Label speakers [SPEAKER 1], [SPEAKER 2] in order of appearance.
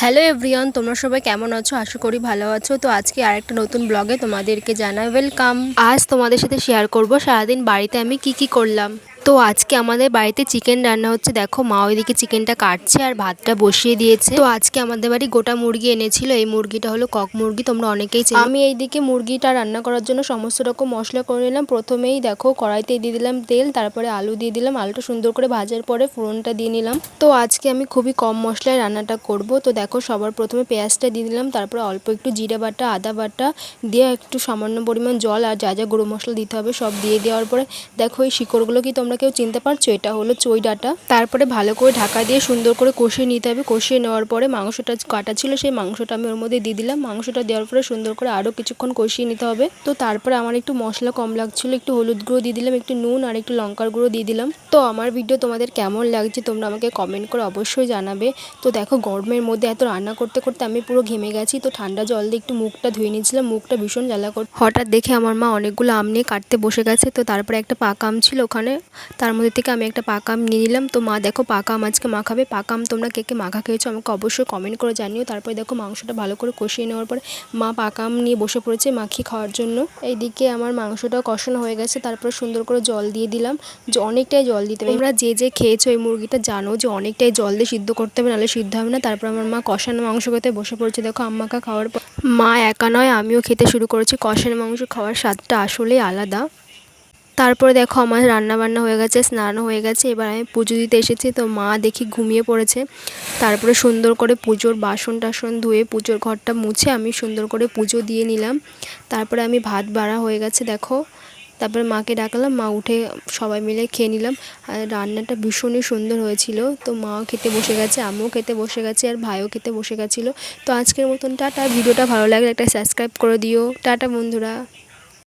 [SPEAKER 1] Hello everyone, তোমরা সবাই কেমন আছো? আশা করি ভালো আছো। তো আজকে আরেকটা নতুন ব্লগে তোমাদেরকে জানাই ওয়েলকাম। আজ তোমাদের সাথে শেয়ার করব সারাদিন বাড়িতে আমি কি করলাম। তো আজকে আমাদের বাড়িতে চিকেন রান্না হচ্ছে। দেখো মা ওইদিকে চিকেনটা কাটছে আর ভাতটা বসিয়ে দিয়েছে। তো আজকে আমাদের বাড়ি গোটা মুরগি এনেছিল। এই মুরগিটা হলো কক মুরগি, তোমরা অনেকেই চেনো। আমি এইদিকে মুরগিটা রান্না করার জন্য সমস্ত রকম মশলা করে নিলাম। প্রথমেই দেখো কড়াইতে দিয়ে দিলাম তেল, তারপরে আলু দিয়ে দিলাম। আলুটা সুন্দর করে ভাজার পরে ফোড়নটা দিয়ে নিলাম। তো আজকে আমি খুবই কম মশলায় রান্নাটা করব। তো দেখো সবার প্রথমে পেঁয়াজটা দিয়ে দিলাম, তারপরে অল্প একটু জিরে বাটা, আদা বাটা দিয়ে একটু সামান্য পরিমাণ জল আর যা যা গুঁড়ো মশলা দিতে হবে সব দিয়ে দেওয়ার পরে দেখো এই শিকড়গুলো কি তোমরা কেউ চিনতে পারছো? এটা হলো চই ডাঁটা। তারপরে ভালো করে ঢাকা দিয়ে সুন্দর করে কষিয়ে নিতে হবে। কষিয়ে নেওয়ার পরে মাংসটা কাটা ছিল সেই মাংসটা আমি ওর মধ্যে দিয়ে দিলাম। মাংসটা দেওয়ার পরে সুন্দর করে আরও কিছুক্ষণ কষিয়ে নিতে হবে। তো তারপরে আমার একটু মশলা কম লাগছিল, একটু হলুদ গুঁড়ো দিয়ে দিলাম, একটু নুন আর একটু লঙ্কার গুঁড়ো দিয়ে দিলাম। তো আমার ভিডিও তোমাদের কেমন লাগছে তোমরা আমাকে কমেন্ট করে অবশ্যই জানাবে। তো দেখো গরমের মধ্যে এত রান্না করতে করতে আমি পুরো ঘেমে গেছি। তো ঠান্ডা জল দিয়ে একটু মুখটা ধুয়ে নিয়েছিলাম, মুখটা ভীষণ জ্বালা করছে। হঠাৎ দেখে আমার মা অনেকগুলো আম নিয়ে কাটতে বসে গেছে। তো তারপরে একটা পাকা আম ছিল ওখানে, তার মধ্যে থেকে আমি একটা পাকা আম নিয়ে নিলাম। তো মা দেখো পাকা আম আজকে মাখাবে। পাকা আম তোমরা কে কে মাখা খেয়েছো আমাকে অবশ্যই কমেন্ট করে জানিও। তারপরে দেখো মাংসটা ভালো করে কষিয়ে নেওয়ার পরে মা পাকা আম নিয়ে বসে পড়েছে মাখিয়ে খাওয়ার জন্য। এইদিকে আমার মাংসটাও কষানো হয়ে গেছে। তারপরে সুন্দর করে জল দিয়ে দিলাম, যে অনেকটাই জল দিতে হবে। তোমরা যে খেয়েছো এই মুরগিটা জানো যে অনেকটাই জল দিয়ে সিদ্ধ করতে হবে, নাহলে সিদ্ধ হবে না। তারপর আমার মা কষানো মাংস খেতে বসে পড়েছে। দেখো আম্মাকা খাওয়ার পর মা একা নয় আমিও খেতে শুরু করেছি। কষানো মাংস খাওয়ার স্বাদটা আসলেই আলাদা। তারপরে দেখো আমার রান্না বান্না হয়ে গেছে, স্নানও হয়ে গেছে। এবার আমি পুজো দিতে এসেছি। তো মা দেখি ঘুমিয়ে পড়েছে। তারপরে সুন্দর করে পুজোর বাসন টাসন ধুয়ে পুজোর ঘরটা মুছে আমি সুন্দর করে পুজো দিয়ে নিলাম। তারপরে আমি ভাত বাড়া হয়ে গেছে দেখো। তারপরে মাকে ডাকলাম, মা উঠে সবাই মিলে খেয়ে নিলাম। আর রান্নাটা ভীষণই সুন্দর হয়েছিল। তো মাও খেতে বসে গেছে, আমিও খেতে বসে গেছি, আর ভাইও খেতে বসে গেছিলো। তো আজকের মতন টাটা। ভিডিওটা ভালো লাগলে একটা সাবস্ক্রাইব করে দিও। টাটা বন্ধুরা।